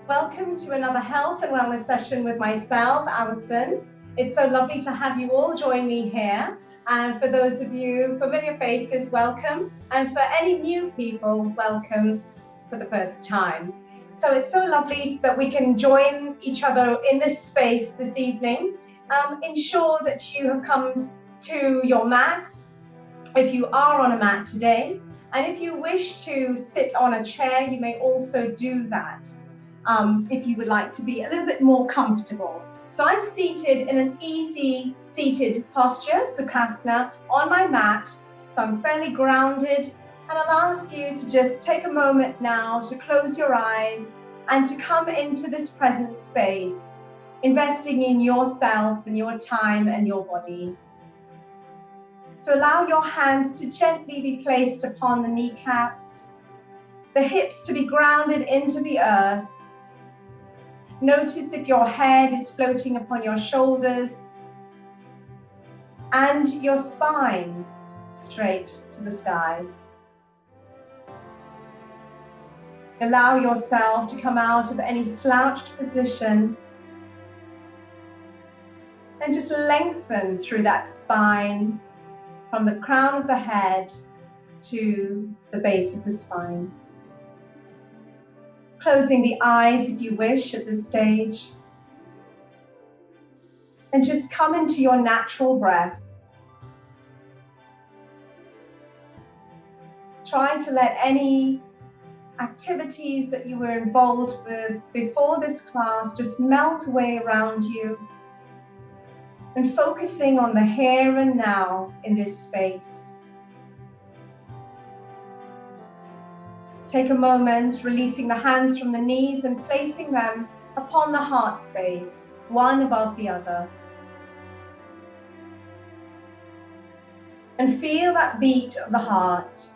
Welcome to another health and wellness session with myself, Alison. It's so lovely to have you all join me here. And for those of you familiar faces, welcome. And for any new people, welcome for the first time. So it's so lovely that we can join each other in this space this evening. Ensure that you have come to your mat, if you are on a mat today. And if you wish to sit on a chair, you may also do that. If you would like to be a little bit more comfortable. So I'm seated in an easy seated posture, Sukhasana, on my mat. So I'm fairly grounded, and I'll ask you to just take a moment now to close your eyes and to come into this present space, investing in yourself and your time and your body. So allow your hands to gently be placed upon the kneecaps, the hips to be grounded into the earth. Notice if your head is floating upon your shoulders and your spine straight to the skies. Allow yourself to come out of any slouched position and just lengthen through that spine from the crown of the head to the base of the spine. Closing the eyes if you wish at this stage. And just come into your natural breath. Try to let any activities that you were involved with before this class just melt away around you. And focusing on the here and now in this space. Take a moment, releasing the hands from the knees and placing them upon the heart space, one above the other. And feel that beat of the heart.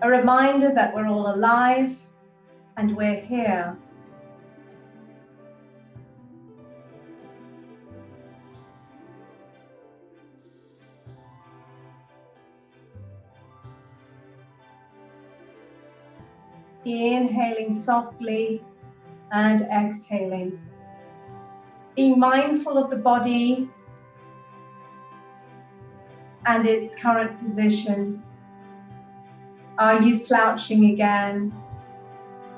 A reminder that we're all alive and we're here. Inhaling softly and exhaling. Being mindful of the body and its current position. Are you slouching again?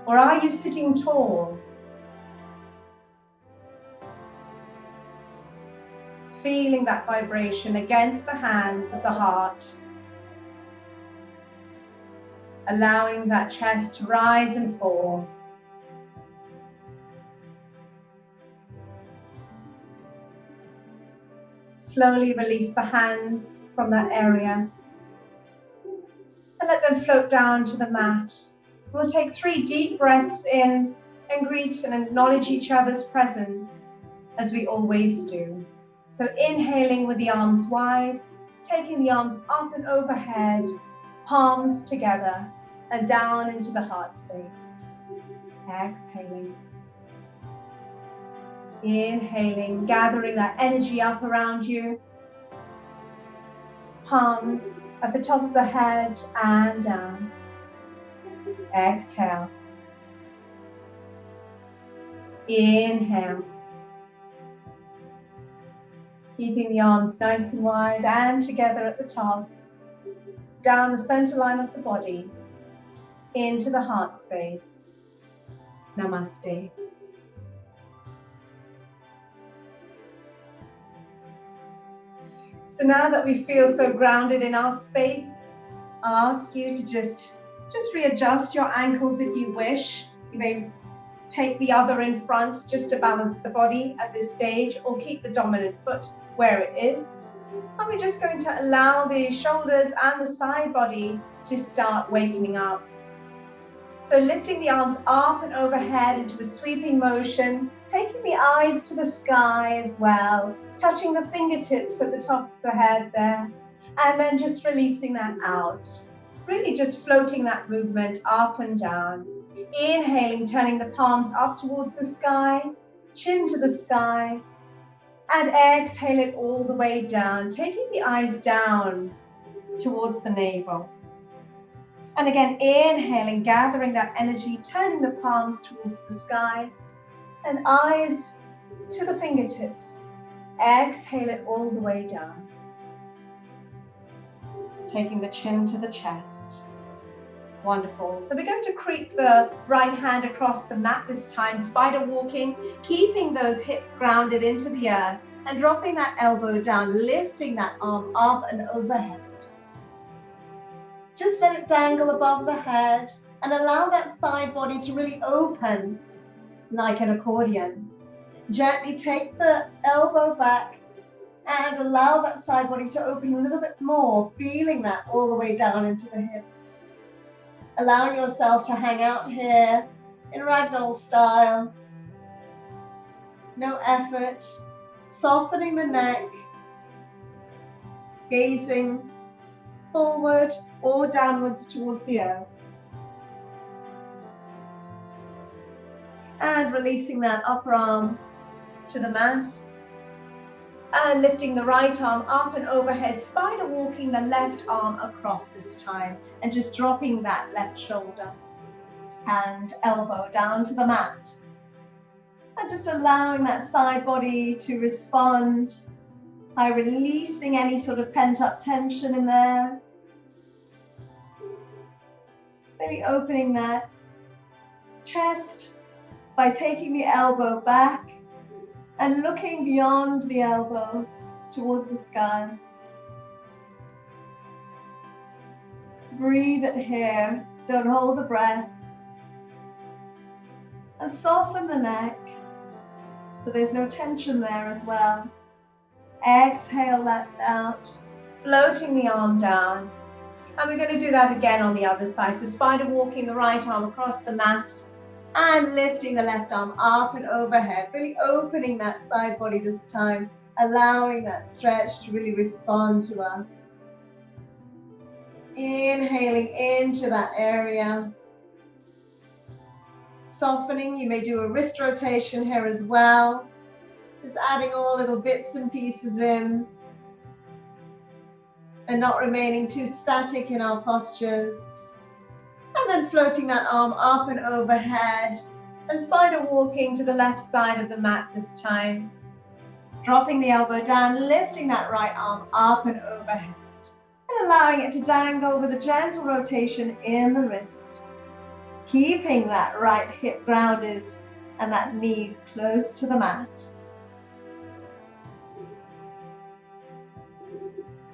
Or are you sitting tall? Feeling that vibration against the hands of the heart. Allowing that chest to rise and fall. Slowly release the hands from that area and let them float down to the mat. We'll take 3 deep breaths in and greet and acknowledge each other's presence as we always do. So inhaling with the arms wide, taking the arms up and overhead, palms together, and down into the heart space. Exhaling. Inhaling, gathering that energy up around you. Palms at the top of the head and down. Exhale. Inhale. Keeping the arms nice and wide and together at the top. Down the center line of the body. Into the heart space. Namaste. So now that we feel so grounded in our space, I'll ask you to just readjust your ankles if you wish. You may take the other in front just to balance the body at this stage, or keep the dominant foot where it is. And we're just going to allow the shoulders and the side body to start waking up. So lifting the arms up and overhead into a sweeping motion, taking the eyes to the sky as well, touching the fingertips at the top of the head there, and then just releasing that out. Really just floating that movement up and down. Inhaling, turning the palms up towards the sky, chin to the sky, and exhale it all the way down, taking the eyes down towards the navel. And again, inhaling, gathering that energy, turning the palms towards the sky and eyes to the fingertips. Exhale it all the way down. Taking the chin to the chest. Wonderful. So we're going to creep the right hand across the mat this time, spider walking, keeping those hips grounded into the earth and dropping that elbow down, lifting that arm up and overhead. Just let it dangle above the head and allow that side body to really open like an accordion. Gently take the elbow back and allow that side body to open a little bit more, feeling that all the way down into the hips. Allowing yourself to hang out here in ragdoll style. No effort. Softening the neck. Gazing forward or downwards towards the earth. And releasing that upper arm to the mat. And lifting the right arm up and overhead, spider walking the left arm across this time and just dropping that left shoulder and elbow down to the mat. And just allowing that side body to respond by releasing any sort of pent-up tension in there. Really opening that chest by taking the elbow back and looking beyond the elbow towards the sky. Breathe it here, don't hold the breath. And soften the neck, so there's no tension there as well. Exhale that out, floating the arm down. And we're going to do that again on the other side. So spider walking the right arm across the mat and lifting the left arm up and overhead, really opening that side body this time, allowing that stretch to really respond to us. Inhaling into that area. Softening, you may do a wrist rotation here as well. Just adding all little bits and pieces in. And not remaining too static in our postures. And then floating that arm up and overhead. And spider walking to the left side of the mat this time. Dropping the elbow down, lifting that right arm up and overhead. And allowing it to dangle with a gentle rotation in the wrist. Keeping that right hip grounded and that knee close to the mat.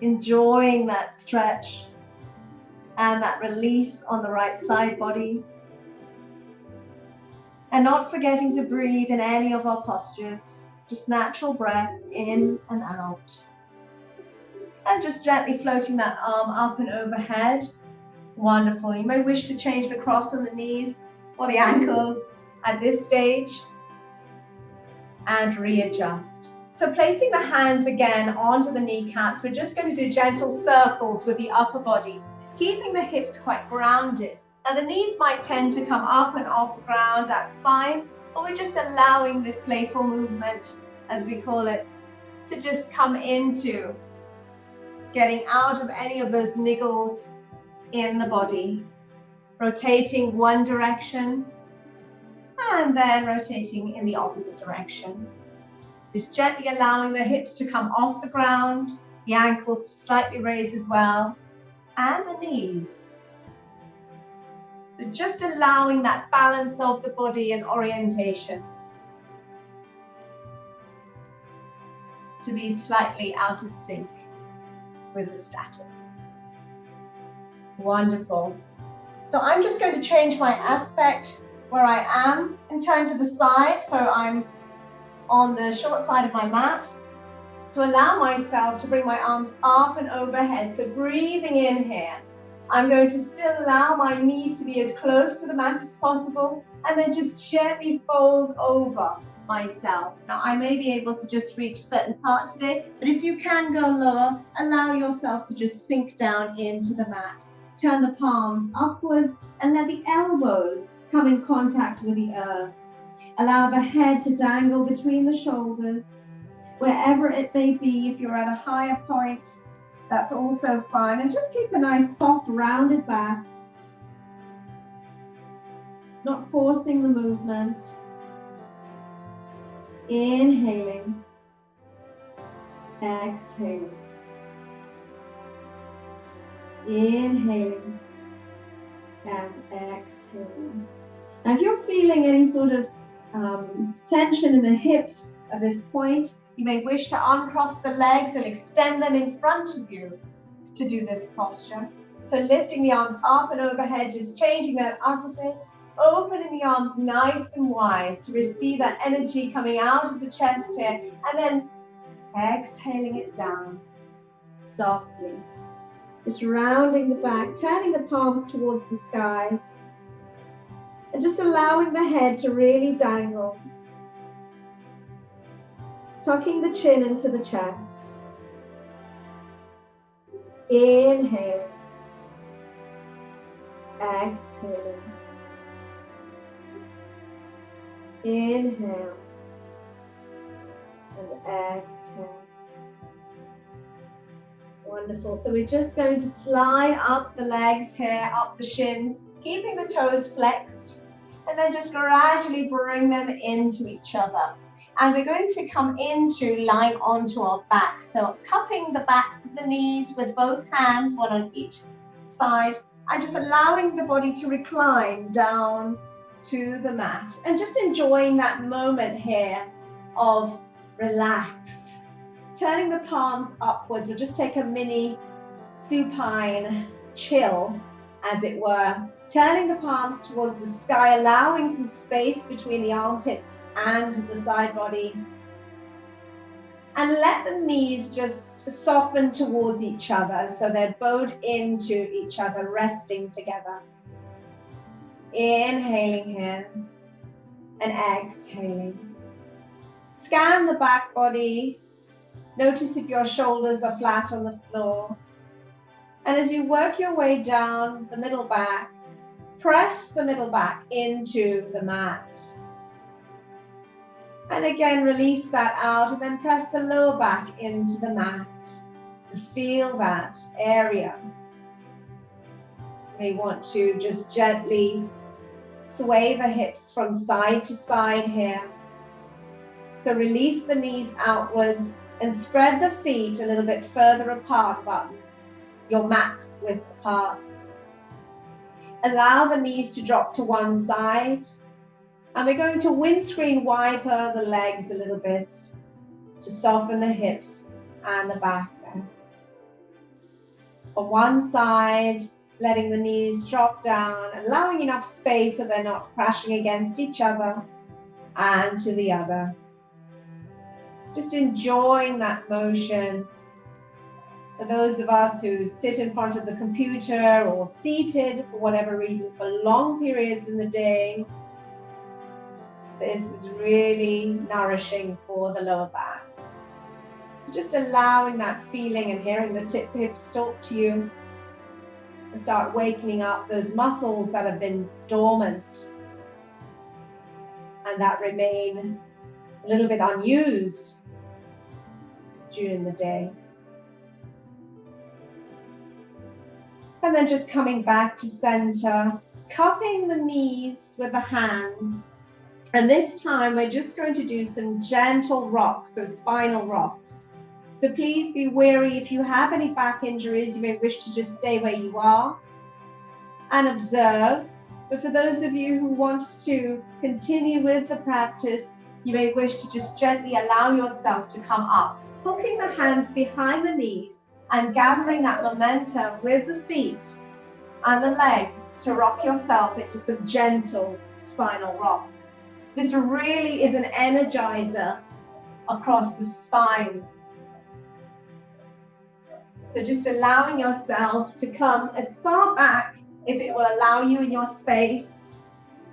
Enjoying that stretch and that release on the right side body. And not forgetting to breathe in any of our postures. Just natural breath in and out. And just gently floating that arm up and overhead. Wonderful. You may wish to change the cross on the knees or the ankles at this stage. And readjust. So placing the hands again onto the kneecaps, we're just going to do gentle circles with the upper body, keeping the hips quite grounded. Now the knees might tend to come up and off the ground, that's fine, but we're just allowing this playful movement, as we call it, to just come into getting out of any of those niggles in the body. Rotating one direction and then rotating in the opposite direction. Just gently allowing the hips to come off the ground, the ankles to slightly raise as well, and the knees. So just allowing that balance of the body and orientation to be slightly out of sync with the static. Wonderful. So I'm just going to change my aspect where I am and turn to the side, so I'm on the short side of my mat, to allow myself to bring my arms up and overhead. So breathing in here, I'm going to still allow my knees to be as close to the mat as possible, and then just gently fold over myself. Now I may be able to just reach certain part today, but if you can go lower, allow yourself to just sink down into the mat. Turn the palms upwards and let the elbows come in contact with the earth. Allow the head to dangle between the shoulders, wherever it may be. If you're at a higher point, that's also fine. And just keep a nice soft rounded back. not forcing the movement. Inhaling, exhaling. Inhaling and exhaling. Now if you're feeling any sort of tension in the hips at this point, you may wish to uncross the legs and extend them in front of you to do this posture. So lifting the arms up and overhead, just changing that up a bit, opening the arms nice and wide to receive that energy coming out of the chest here, and then exhaling it down softly. Just rounding the back, turning the palms towards the sky, and just allowing the head to really dangle. Tucking the chin into the chest. Inhale. Exhale. Inhale. And exhale. Wonderful. So we're just going to slide up the legs here, up the shins, keeping the toes flexed, and then just gradually bring them into each other. And we're going to come into lying onto our backs. So cupping the backs of the knees with both hands, one on each side, and just allowing the body to recline down to the mat. And just enjoying that moment here of relaxed. Turning the palms upwards, we'll just take a mini supine chill, as it were. Turning the palms towards the sky, allowing some space between the armpits and the side body. And let the knees just soften towards each other so they're bowed into each other, resting together. Inhaling here and exhaling. Scan the back body. Notice if your shoulders are flat on the floor. And as you work your way down the middle back, press the middle back into the mat. And again, release that out and then press the lower back into the mat. And feel that area. You may want to just gently sway the hips from side to side here. So release the knees outwards and spread the feet a little bit further apart, about your mat width apart. Allow the knees to drop to one side. And we're going to windscreen wiper the legs a little bit to soften the hips and the back there. On one side, letting the knees drop down, allowing enough space so they're not crashing against each other, and to the other. Just enjoying that motion. For those of us who sit in front of the computer or seated for whatever reason for long periods in the day, this is really nourishing for the lower back. Just allowing that feeling and hearing the hips talk to you. Start waking up those muscles that have been dormant and that remain a little bit unused during the day. And then just coming back to center, cupping the knees with the hands. And this time we're just going to do some gentle rocks, so spinal rocks. So please be wary if you have any back injuries, you may wish to just stay where you are and observe. But for those of you who want to continue with the practice, you may wish to just gently allow yourself to come up, hooking the hands behind the knees and gathering that momentum with the feet and the legs to rock yourself into some gentle spinal rocks. This really is an energizer across the spine. So just allowing yourself to come as far back, if it will allow you in your space,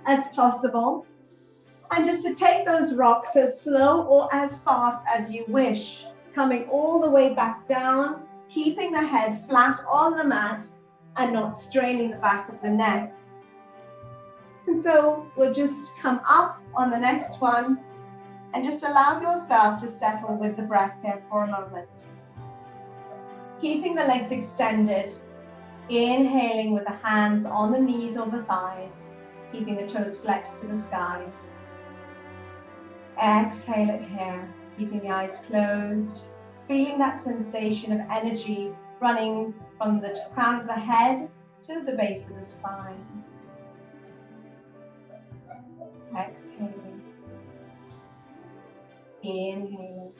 as possible. And just to take those rocks as slow or as fast as you wish, coming all the way back down, keeping the head flat on the mat and not straining the back of the neck. And so we'll just come up on the next one and just allow yourself to settle with the breath here for a moment. Keeping the legs extended, inhaling with the hands on the knees or the thighs, keeping the toes flexed to the sky. Exhale it here, keeping the eyes closed, feeling that sensation of energy running from the crown of the head to the base of the spine. Exhaling. Inhaling.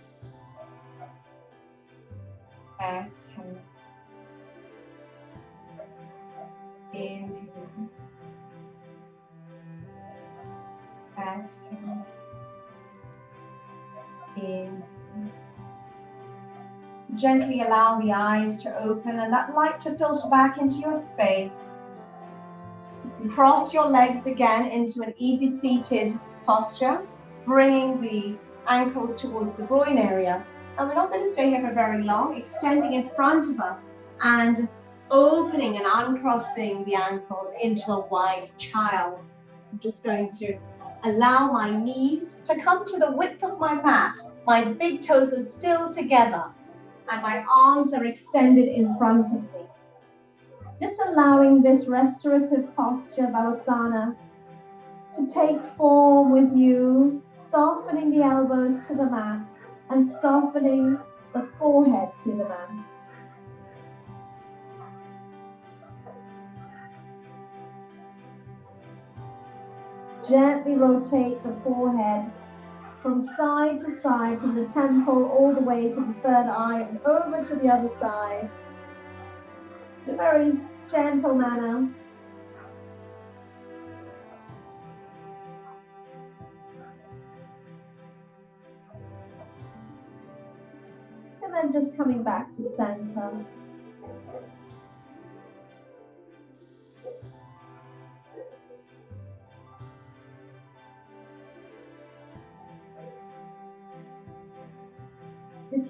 Exhale. Inhaling. Exhale. Inhaling. Gently allow the eyes to open and that light to filter back into your space. You can cross your legs again into an easy seated posture, bringing the ankles towards the groin area. And we're not going to stay here for very long, extending in front of us and opening and uncrossing the ankles into a wide child. I'm just going to allow my knees to come to the width of my mat. My big toes are still together and my arms are extended in front of me. Just allowing this restorative posture, Balasana, to take form with you, softening the elbows to the mat and softening the forehead to the mat. Gently rotate the forehead from side to side, from the temple all the way to the third eye and over to the other side. In a very gentle manner. And then just coming back to center.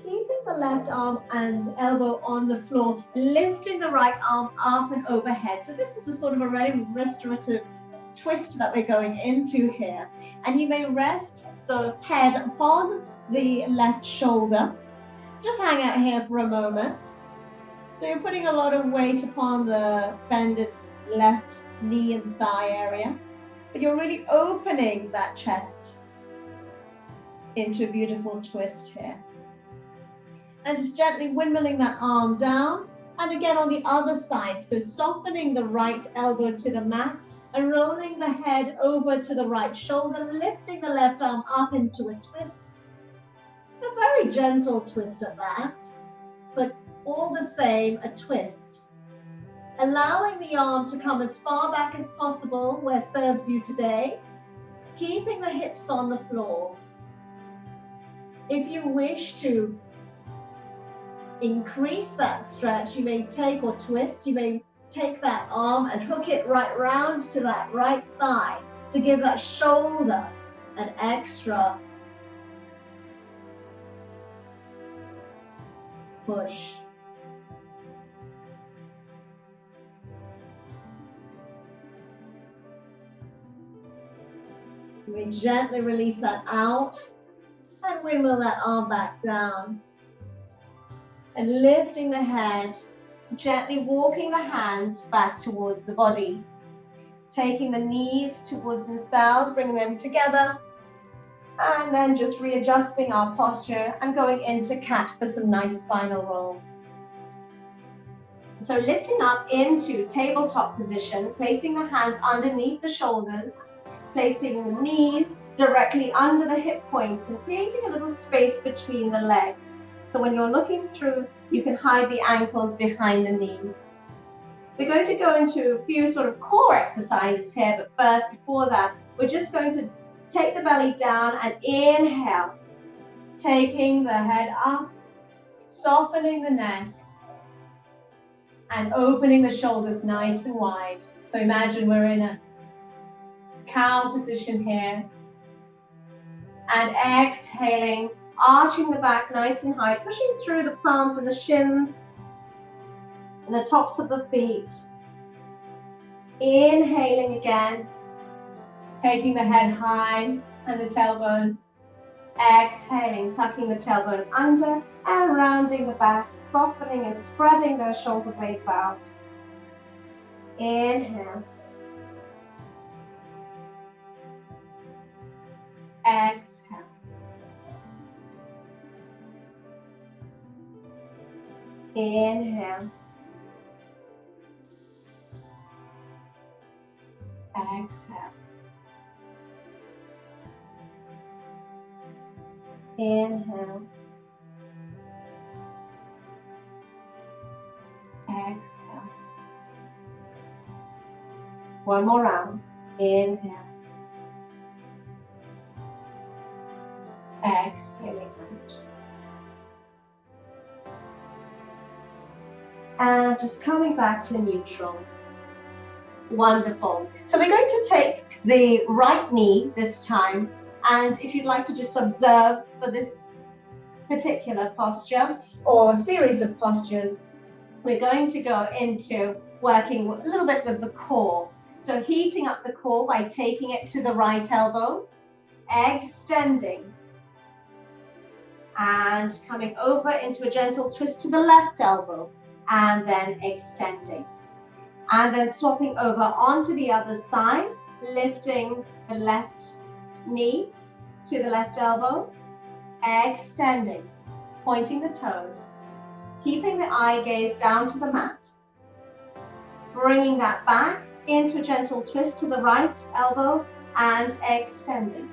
Keeping the left arm and elbow on the floor, lifting the right arm up and overhead. So this is a sort of a very restorative twist that we're going into here. And you may rest the head upon the left shoulder. Just hang out here for a moment. So you're putting a lot of weight upon the bended left knee and thigh area, but you're really opening that chest into a beautiful twist here. And just gently windmilling that arm down. And again on the other side. So softening the right elbow to the mat and rolling the head over to the right shoulder, lifting the left arm up into a twist. A very gentle twist at that, but all the same, a twist. Allowing the arm to come as far back as possible where serves you today, keeping the hips on the floor. If you wish to increase that stretch, you may take or twist, you may take that arm and hook it right round to that right thigh to give that shoulder an extra push. You may gently release that out and windmill that arm back down. And lifting the head, gently walking the hands back towards the body. Taking the knees towards themselves, bringing them together. And then just readjusting our posture and going into cat for some nice spinal rolls. So lifting up into tabletop position, placing the hands underneath the shoulders, placing the knees directly under the hip points and creating a little space between the legs. So when you're looking through, you can hide the ankles behind the knees. We're going to go into a few sort of core exercises here, but first, before that, we're just going to take the belly down and inhale, taking the head up, softening the neck, and opening the shoulders nice and wide. So imagine we're in a cow position here. And exhaling, arching the back nice and high, pushing through the palms and the shins and the tops of the feet. Inhaling again, taking the head high and the tailbone. Exhaling, tucking the tailbone under and rounding the back, softening and spreading those shoulder blades out. Inhale. exhale. Inhale. Exhale. Inhale. Exhale. One more round. Inhale. Exhaling out. And just coming back to neutral. Wonderful. So we're going to take the right knee this time. And if you'd like to just observe for this particular posture or series of postures, we're going to go into working a little bit with the core. So heating up the core by taking it to the right elbow, extending, and coming over into a gentle twist to the left elbow, and then extending. And then swapping over onto the other side, lifting the left knee to the left elbow, extending, pointing the toes, keeping the eye gaze down to the mat, bringing that back into a gentle twist to the right elbow and extending,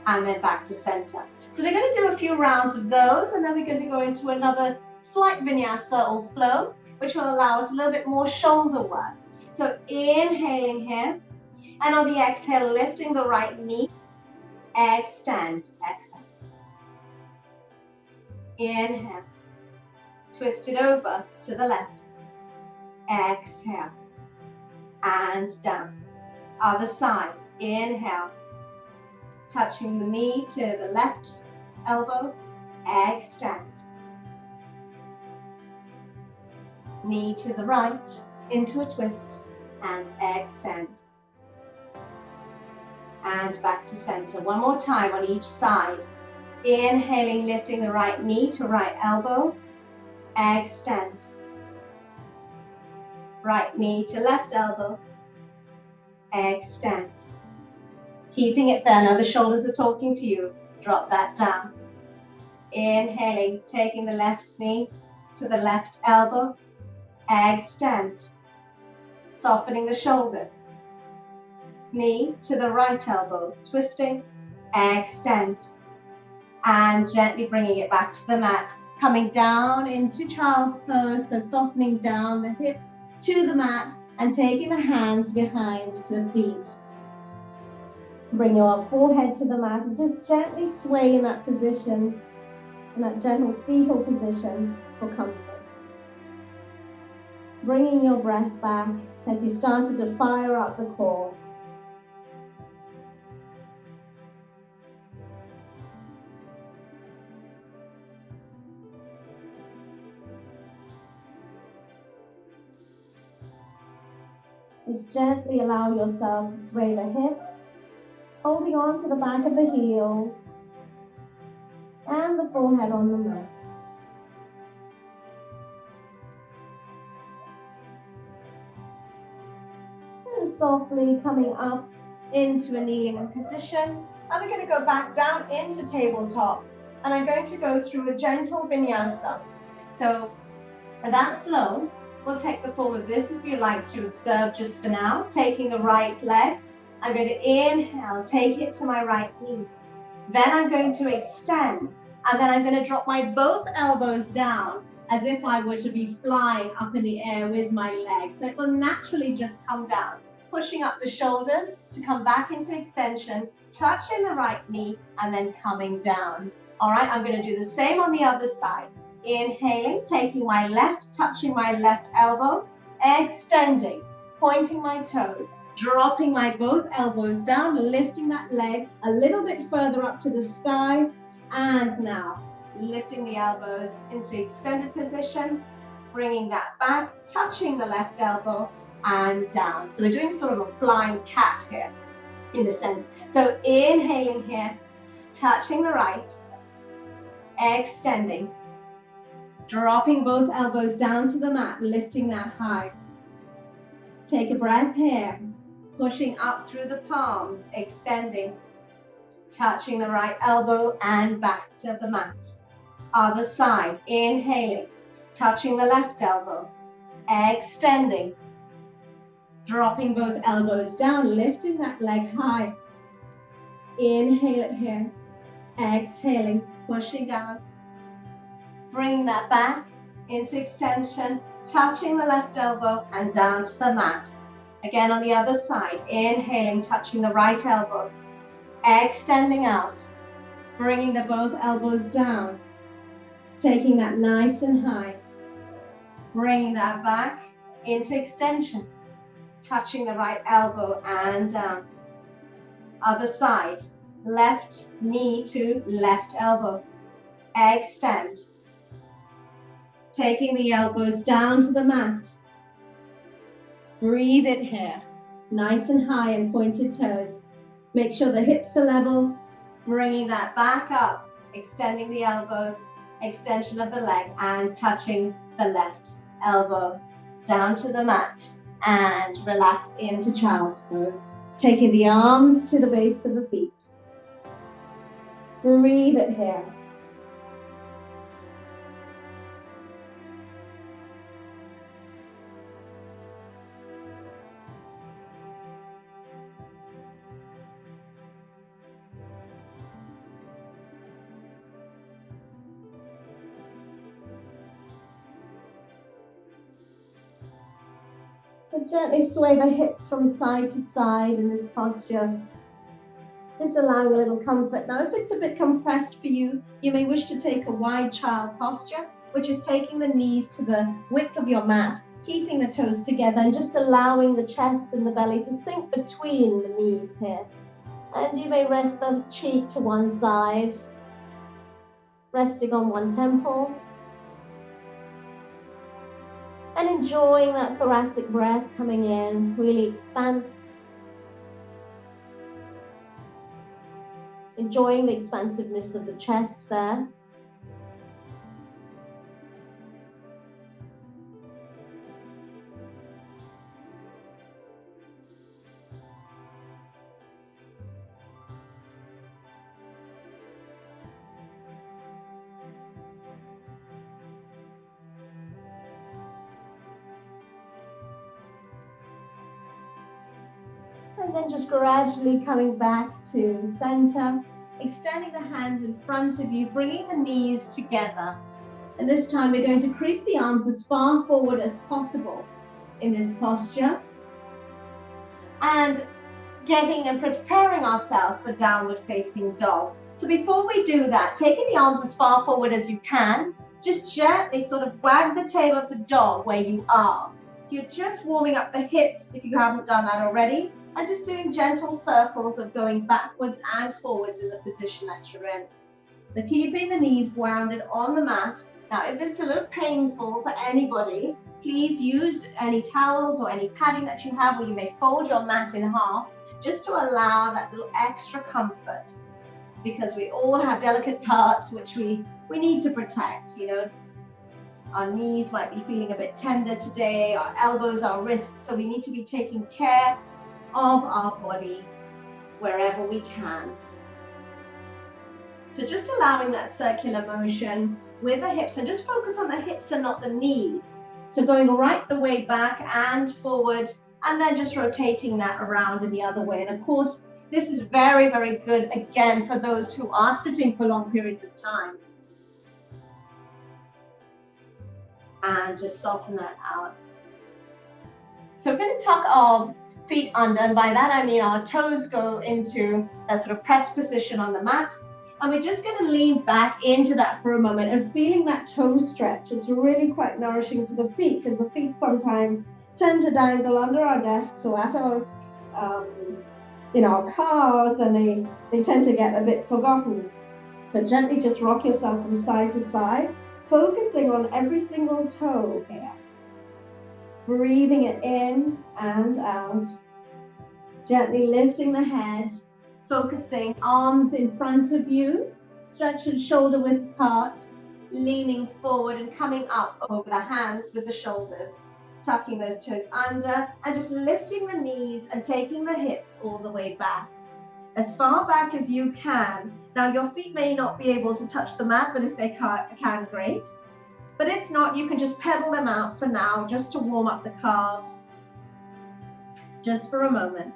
and then back to center. So we're going to do a few rounds of those, and then we're going to go into another slight vinyasa or flow, which will allow us a little bit more shoulder work. So inhaling here, and on the exhale, lifting the right knee, extend, exhale. Inhale, twist it over to the left, exhale, and down. Other side, inhale, touching the knee to the left elbow, extend. Knee to the right, into a twist, and extend. And back to center. One more time on each side. Inhaling, lifting the right knee to right elbow, extend. Right knee to left elbow, extend. Keeping it there. Now the shoulders are talking to you. Drop that down. Inhaling, taking the left knee to the left elbow, extend. Softening the shoulders. Knee to the right elbow, twisting, extend. And gently bringing it back to the mat. Coming down into child's pose, so softening down the hips to the mat and taking the hands behind the feet. Bring your forehead to the mat and just gently sway in that position, in that gentle fetal position for comfort. Bringing your breath back as you started to fire up the core. Just gently allow yourself to sway the hips, holding on to the back of the heels and the forehead on the mat. And softly coming up into a kneeling position. And we're going to go back down into tabletop. And I'm going to go through a gentle vinyasa. So that flow will take the form of this if you'd like to observe just for now. Taking the right leg, I'm going to inhale, take it to my right knee. Then I'm going to extend, and then I'm going to drop my both elbows down as if I were to be flying up in the air with my legs. So it will naturally just come down, pushing up the shoulders to come back into extension, touching the right knee, and then coming down. All right, I'm going to do the same on the other side. Inhaling, taking my left, touching my left elbow, extending, pointing my toes, dropping my both elbows down, lifting that leg a little bit further up to the sky, and now lifting the elbows into extended position, bringing that back, touching the left elbow, and down. So we're doing sort of a flying cat here, in a sense. So inhaling here, touching the right, extending, dropping both elbows down to the mat, lifting that high. Take a breath here, pushing up through the palms, extending, touching the right elbow and back to the mat. Other side, inhaling, touching the left elbow, extending, dropping both elbows down, lifting that leg high. Inhale it here, exhaling, pushing down. Bring that back into extension, touching the left elbow and down to the mat. Again on the other side, inhaling, touching the right elbow, extending out, bringing the both elbows down, taking that nice and high, bringing that back into extension, touching the right elbow and down. Other side, left knee to left elbow, extend, taking the elbows down to the mat. Breathe it here, nice and high and pointed toes. Make sure the hips are level, bringing that back up, extending the elbows, extension of the leg and touching the left elbow down to the mat and relax into child's pose. Taking the arms to the base of the feet. Breathe it here. And gently sway the hips from side to side in this posture. Just allowing a little comfort. Now, if it's a bit compressed for you, you may wish to take a wide child posture, which is taking the knees to the width of your mat, keeping the toes together and just allowing the chest and the belly to sink between the knees here. And you may rest the cheek to one side, resting on one temple. And enjoying that thoracic breath coming in, really expanse. Enjoying the expansiveness of the chest there. And then just gradually coming back to center, extending the hands in front of you, bringing the knees together. And this time we're going to creep the arms as far forward as possible in this posture. And getting and preparing ourselves for downward facing dog. So before we do that, taking the arms as far forward as you can, just gently sort of wag the tail of the dog where you are. So you're just warming up the hips if you haven't done that already. And just doing gentle circles of going backwards and forwards in the position that you're in. So keeping the knees grounded on the mat. Now, if it's a little painful for anybody, please use any towels or any padding that you have, or you may fold your mat in half, just to allow that little extra comfort. Because we all have delicate parts which we need to protect, you know. Our knees might be feeling a bit tender today, our elbows, our wrists, so we need to be taking care of our body wherever we can. So just allowing that circular motion with the hips, and just focus on the hips and not the knees. So going right the way back and forward, and then just rotating that around in the other way. And of course, this is very, very good, again, for those who are sitting for long periods of time. And just soften that out. So we're going to tuck our feet under, and by that I mean our toes go into a sort of press position on the mat, and we're just going to lean back into that for a moment and feeling that toe stretch. It's really quite nourishing for the feet, because the feet sometimes tend to dangle under our desks or at our in our cars, and they tend to get a bit forgotten. So gently just rock yourself from side to side, focusing on every single toe here. Breathing it in and out. Gently lifting the head, focusing arms in front of you, stretching shoulder width apart, leaning forward and coming up over the hands with the shoulders, tucking those toes under and just lifting the knees and taking the hips all the way back. as far back as you can. Now your feet may not be able to touch the mat, but if they can, great. But if not, you can just pedal them out for now, just to warm up the calves, just for a moment.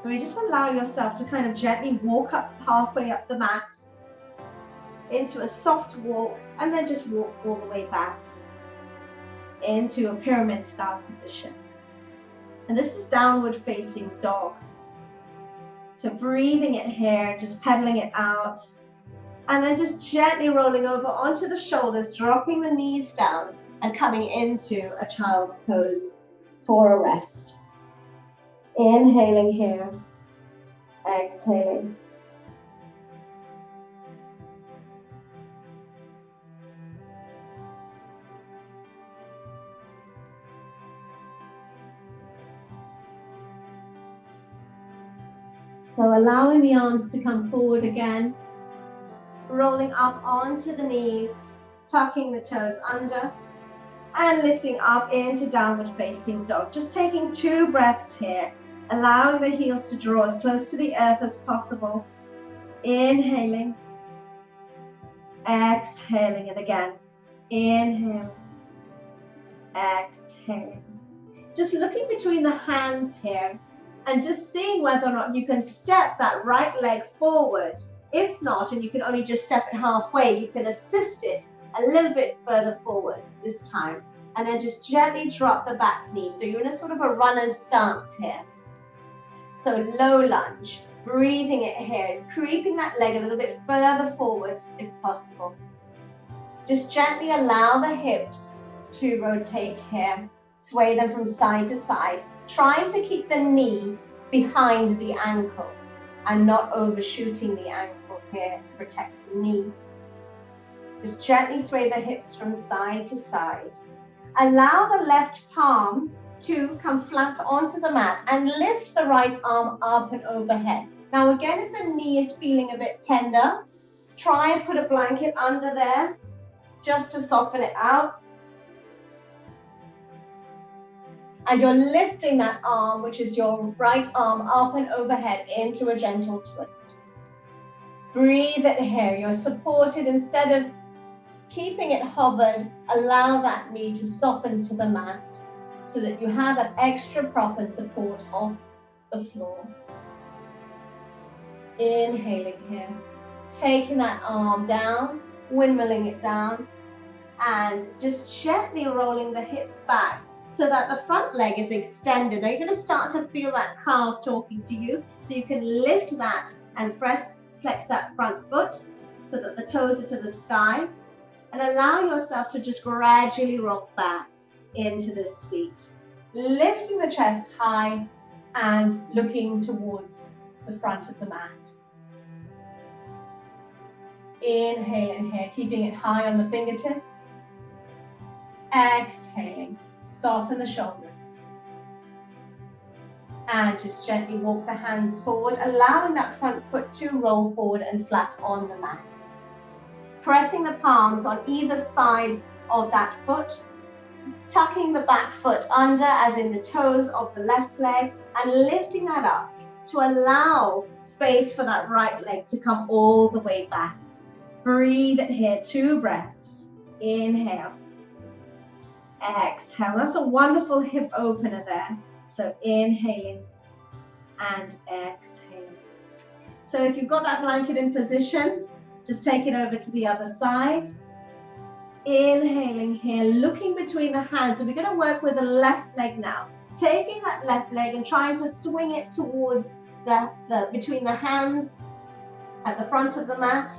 So you just allow yourself to kind of gently walk up halfway up the mat into a soft walk, and then just walk all the way back into a pyramid style position. And this is downward facing dog. So breathing it here, just pedaling it out, and then just gently rolling over onto the shoulders, dropping the knees down and coming into a child's pose for a rest. Inhaling here, exhaling. So allowing the arms to come forward again, rolling up onto the knees, tucking the toes under, and lifting up into downward facing dog. Just taking 2 breaths here, allowing the heels to draw as close to the earth as possible. Inhaling, exhaling, and again, inhale, exhaling. Just looking between the hands here, and just seeing whether or not you can step that right leg forward. If not, and you can only just step it halfway, you can assist it a little bit further forward this time. And then just gently drop the back knee. So you're in a sort of a runner's stance here. So low lunge, breathing it here, creeping that leg a little bit further forward if possible. Just gently allow the hips to rotate here. Sway them from side to side, trying to keep the knee behind the ankle and not overshooting the ankle here to protect the knee. Just gently sway the hips from side to side. Allow the left palm to come flat onto the mat and lift the right arm up and overhead. Now again, if the knee is feeling a bit tender, try and put a blanket under there just to soften it out. And you're lifting that arm, which is your right arm, up and overhead into a gentle twist. Breathe it here. You're supported. Instead of keeping it hovered, allow that knee to soften to the mat so that you have an extra prop and support off the floor. Inhaling here. Taking that arm down, windmilling it down, and just gently rolling the hips back so that the front leg is extended. Now you're going to start to feel that calf talking to you, so you can lift that and flex that front foot so that the toes are to the sky, and allow yourself to just gradually rock back into this seat, lifting the chest high and looking towards the front of the mat. Inhaling here, keeping it high on the fingertips. Exhaling, soften the shoulders. And just gently walk the hands forward, allowing that front foot to roll forward and flat on the mat. Pressing the palms on either side of that foot, tucking the back foot under as in the toes of the left leg, and lifting that up to allow space for that right leg to come all the way back. Breathe it here, 2 breaths. Inhale. Exhale. That's a wonderful hip opener there. So inhaling and exhaling. So if you've got that blanket in position, just take it over to the other side. Inhaling here, looking between the hands. And we're going to work with the left leg now. Taking that left leg and trying to swing it towards between the hands at the front of the mat.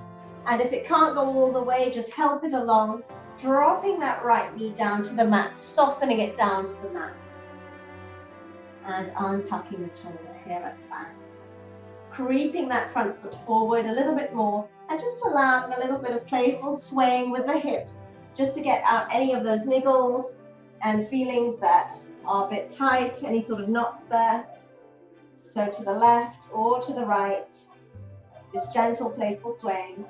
And if it can't go all the way, just help it along. Dropping that right knee down to the mat, softening it down to the mat. And untucking the toes here at the back. Creeping that front foot forward a little bit more, and just allowing a little bit of playful swaying with the hips, just to get out any of those niggles and feelings that are a bit tight, any sort of knots there. So to the left or to the right, just gentle, playful swaying.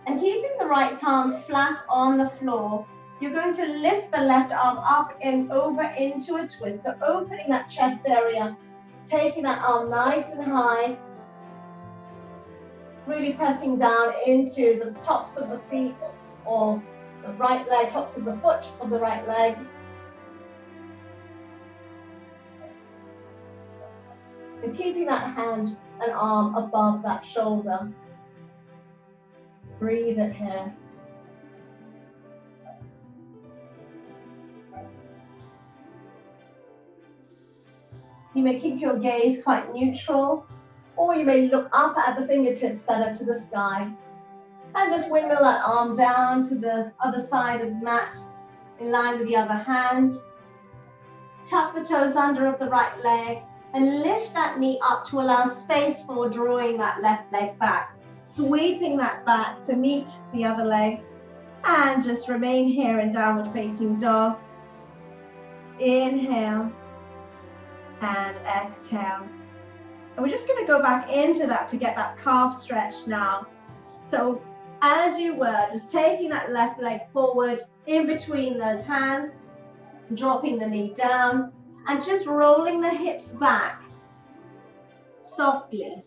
And keeping the right palm flat on the floor, You're going to lift the left arm up and over into a twist. So opening that chest area, taking that arm nice and high, really pressing down into the tops of the feet or the right leg, tops of the foot of the right leg. And keeping that hand and arm above that shoulder. Breathe it here. You may keep your gaze quite neutral, or you may look up at the fingertips that are to the sky. And just windmill that arm down to the other side of the mat, in line with the other hand. Tuck the toes under of the right leg, and lift that knee up to allow space for drawing that left leg back. Sweeping that back to meet the other leg. And just remain here in downward facing dog. Inhale. And exhale. And we're just going to go back into that to get that calf stretch now. So as you were, just taking that left leg forward in between those hands, dropping the knee down, and just rolling the hips back softly,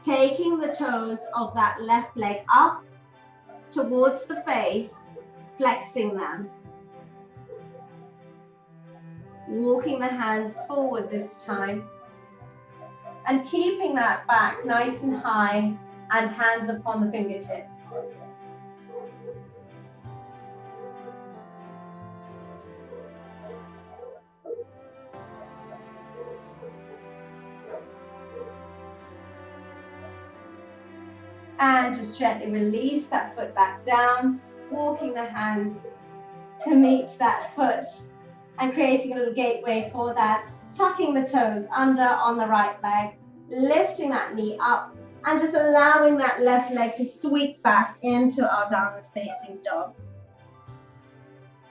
taking the toes of that left leg up towards the face, flexing them. Walking the hands forward this time and keeping that back nice and high and hands upon the fingertips. And just gently release that foot back down, walking the hands to meet that foot and creating a little gateway for that, tucking the toes under on the right leg, lifting that knee up, and just allowing that left leg to sweep back into our downward facing dog.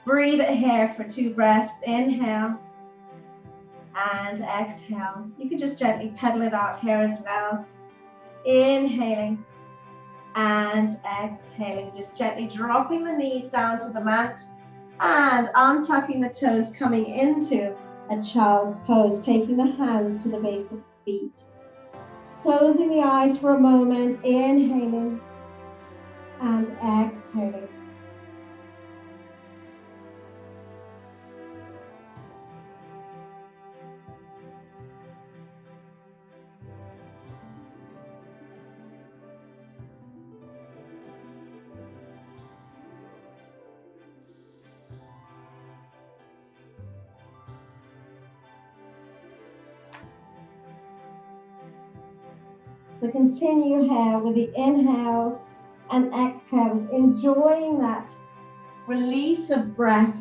Breathe it here for 2 breaths. Inhale and exhale. You can just gently pedal it out here as well. Inhaling and exhaling, just gently dropping the knees down to the mat and untucking the toes, coming into a child's pose, taking the hands to the base of the feet. Closing the eyes for a moment, inhaling and exhaling. So continue here with the inhales and exhales, enjoying that release of breath.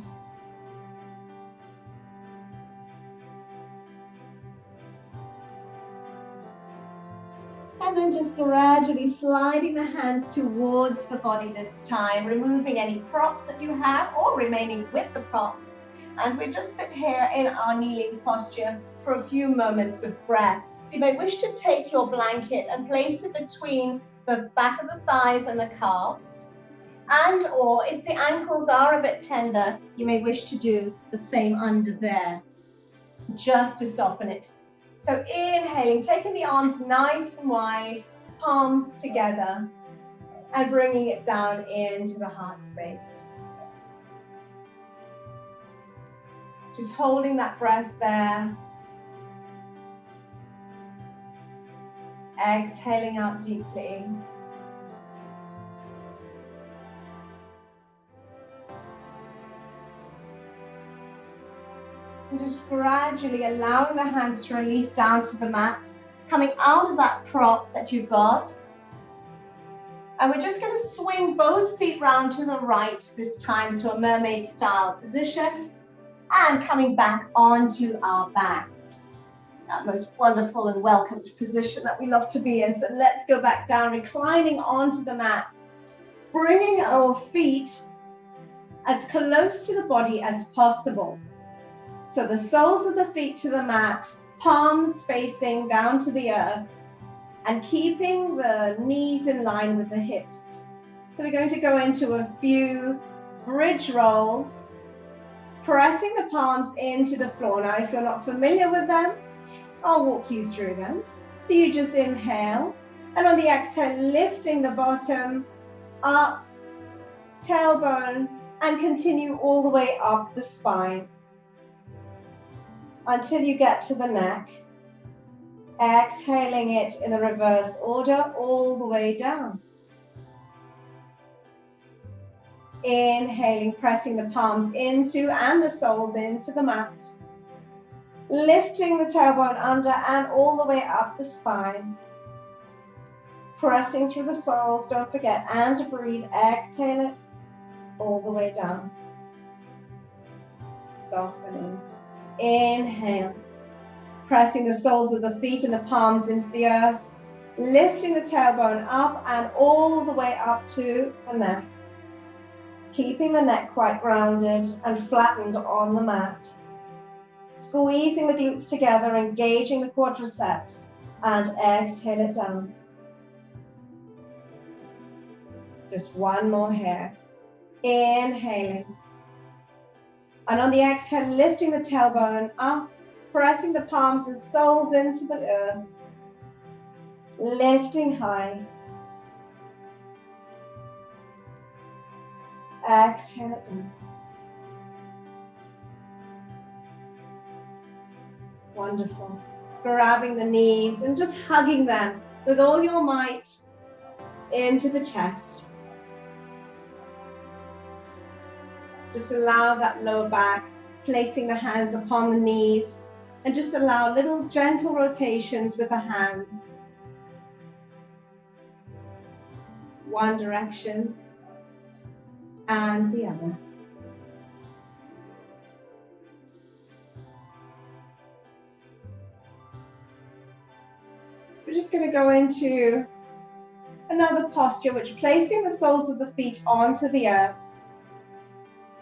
And then just gradually sliding the hands towards the body this time, removing any props that you have or remaining with the props. And we just sit here in our kneeling posture for a few moments of breath. So you may wish to take your blanket and place it between the back of the thighs and the calves. And or if the ankles are a bit tender, you may wish to do the same under there, just to soften it. So inhaling, taking the arms nice and wide, palms together, and bringing it down into the heart space. Just holding that breath there. Exhaling out deeply. And just gradually allowing the hands to release down to the mat, coming out of that prop that you've got. And we're just going to swing both feet round to the right, this time to a mermaid style position, and coming back onto our backs. That most wonderful and welcomed position that we love to be in. So let's go back down, reclining onto the mat, bringing our feet as close to the body as possible. So the soles of the feet to the mat, palms facing down to the earth, and keeping the knees in line with the hips. So we're going to go into a few bridge rolls, pressing the palms into the floor. Now, if you're not familiar with them, I'll walk you through them. So you just inhale, and on the exhale, lifting the bottom up, tailbone, and continue all the way up the spine until you get to the neck. Exhaling it in the reverse order all the way down. Inhaling, pressing the palms into and the soles into the mat. Lifting the tailbone under and all the way up the spine. Pressing through the soles, don't forget, and to breathe, exhale it all the way down. Softening. Inhale. Pressing the soles of the feet and the palms into the earth. Lifting the tailbone up and all the way up to the neck. Keeping the neck quite rounded and flattened on the mat. Squeezing the glutes together, engaging the quadriceps, and exhale it down. Just one more here. Inhaling. And on the exhale, lifting the tailbone up, pressing the palms and soles into the earth. Lifting high. Exhale it down. Wonderful. Grabbing the knees and just hugging them with all your might into the chest. Just allow that lower back, placing the hands upon the knees, and just allow little gentle rotations with the hands. One direction and the other. So we're just going to go into another posture, which placing the soles of the feet onto the earth,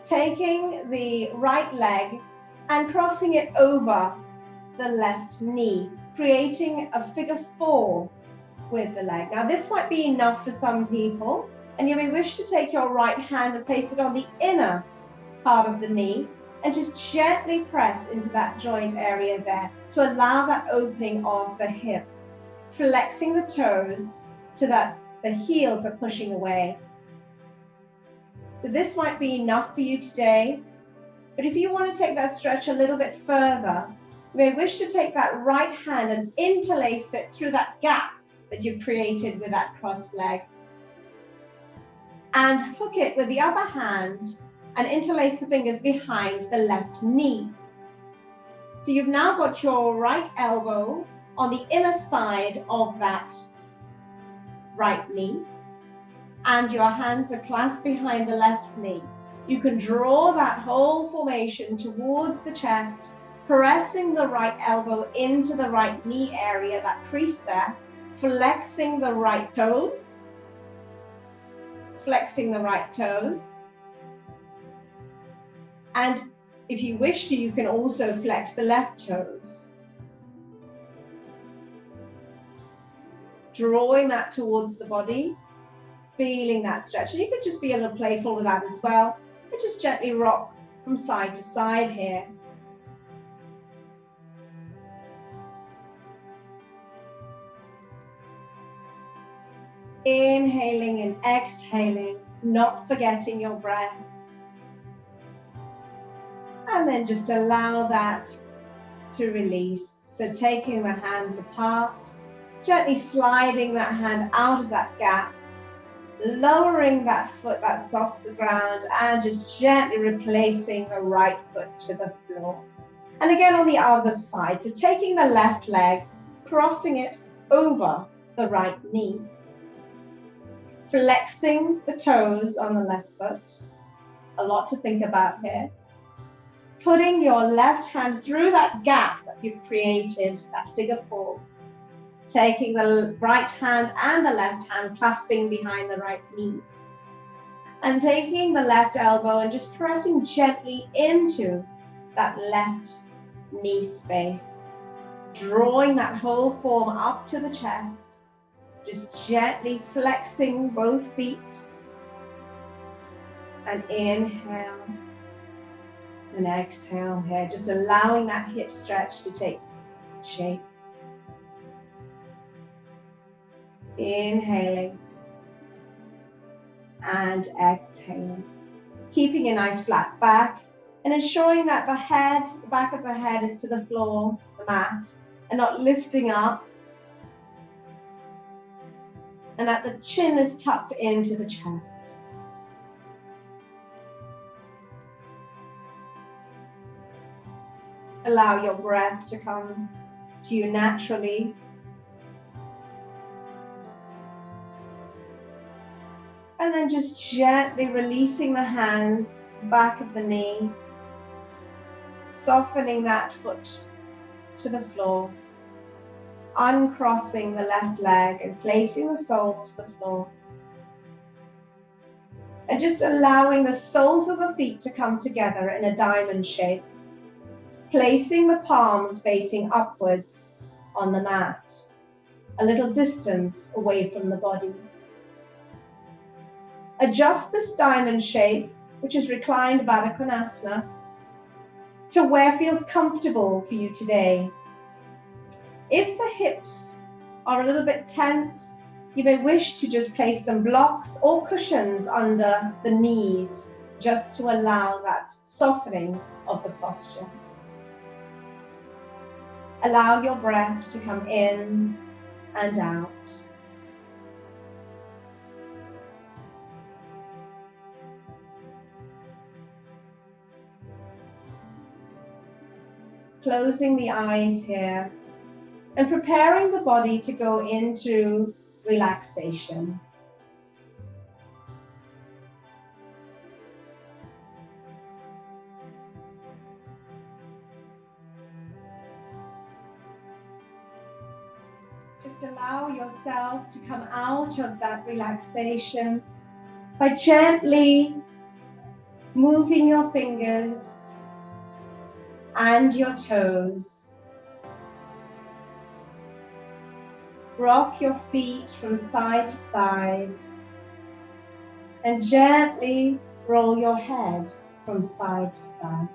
taking the right leg and crossing it over the left knee, creating a figure 4 with the leg. Now this might be enough for some people, and you may wish to take your right hand and place it on the inner part of the knee and just gently press into that joint area there to allow that opening of the hip, flexing the toes so that the heels are pushing away. So this might be enough for you today, but if you want to take that stretch a little bit further, you may wish to take that right hand and interlace it through that gap that you've created with that crossed leg. And hook it with the other hand and interlace the fingers behind the left knee. So you've now got your right elbow on the inner side of that right knee, and your hands are clasped behind the left knee. You can draw that whole formation towards the chest, pressing the right elbow into the right knee area, that crease there, flexing the right toes, flexing the right toes. And if you wish to, you can also flex the left toes. Drawing that towards the body, feeling that stretch. And you could just be a little playful with that as well. And just gently rock from side to side here. Inhaling and exhaling, not forgetting your breath. And then just allow that to release. So taking the hands apart, gently sliding that hand out of that gap, lowering that foot that's off the ground, and just gently replacing the right foot to the floor. And again on the other side, so taking the left leg, crossing it over the right knee. Flexing the toes on the left foot. A lot to think about here. Putting your left hand through that gap that you've created, that figure 4. Taking the right hand and the left hand, clasping behind the right knee. And taking the left elbow and just pressing gently into that left knee space. Drawing that whole form up to the chest. Just gently flexing both feet. And inhale and exhale here, just allowing that hip stretch to take shape. Inhaling and exhaling. Keeping a nice flat back and ensuring that the back of the head is to the floor, the mat, and not lifting up. And that the chin is tucked into the chest. Allow your breath to come to you naturally. And then just gently releasing the hands, back of the knee, softening that foot to the floor, uncrossing the left leg and placing the soles to the floor. And just allowing the soles of the feet to come together in a diamond shape, placing the palms facing upwards on the mat, a little distance away from the body. Adjust this diamond shape, which is reclined Baddha Konasana, to where feels comfortable for you today. If the hips are a little bit tense, you may wish to just place some blocks or cushions under the knees, just to allow that softening of the posture. Allow your breath to come in and out. Closing the eyes here and preparing the body to go into relaxation. Just allow yourself to come out of that relaxation by gently moving your fingers and your toes. Rock your feet from side to side and gently roll your head from side to side.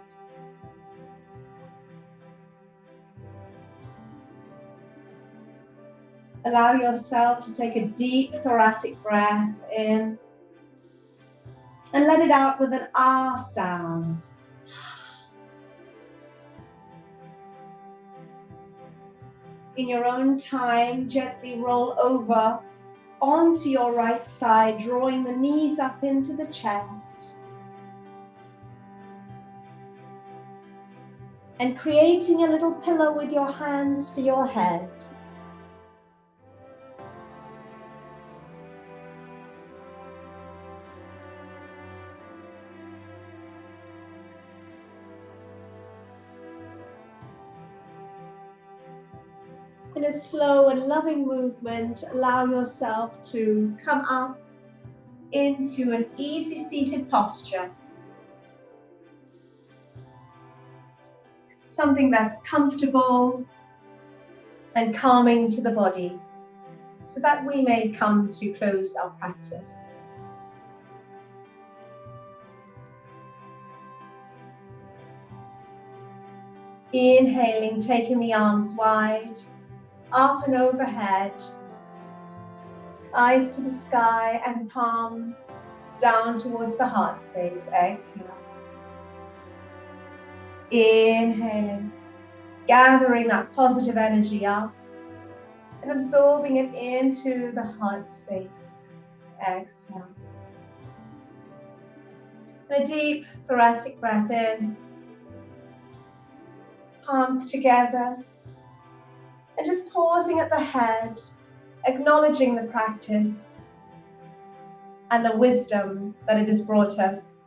Allow yourself to take a deep thoracic breath in and let it out with an ah sound. In your own time, gently roll over onto your right side, drawing the knees up into the chest and creating a little pillow with your hands for your head. In a slow and loving movement, allow yourself to come up into an easy seated posture. Something that's comfortable and calming to the body, so that we may come to close our practice. Inhaling, taking the arms wide, up and overhead, eyes to the sky and palms down towards the heart space. Exhale. Inhaling, gathering that positive energy up and absorbing it into the heart space. Exhale. And a deep thoracic breath in, palms together, and just pausing at the head, acknowledging the practice and the wisdom that it has brought us.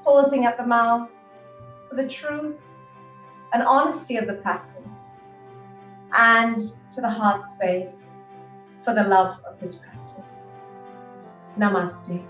Pausing at the mouth for the truth and honesty of the practice, and to the heart space for the love of this practice. Namaste.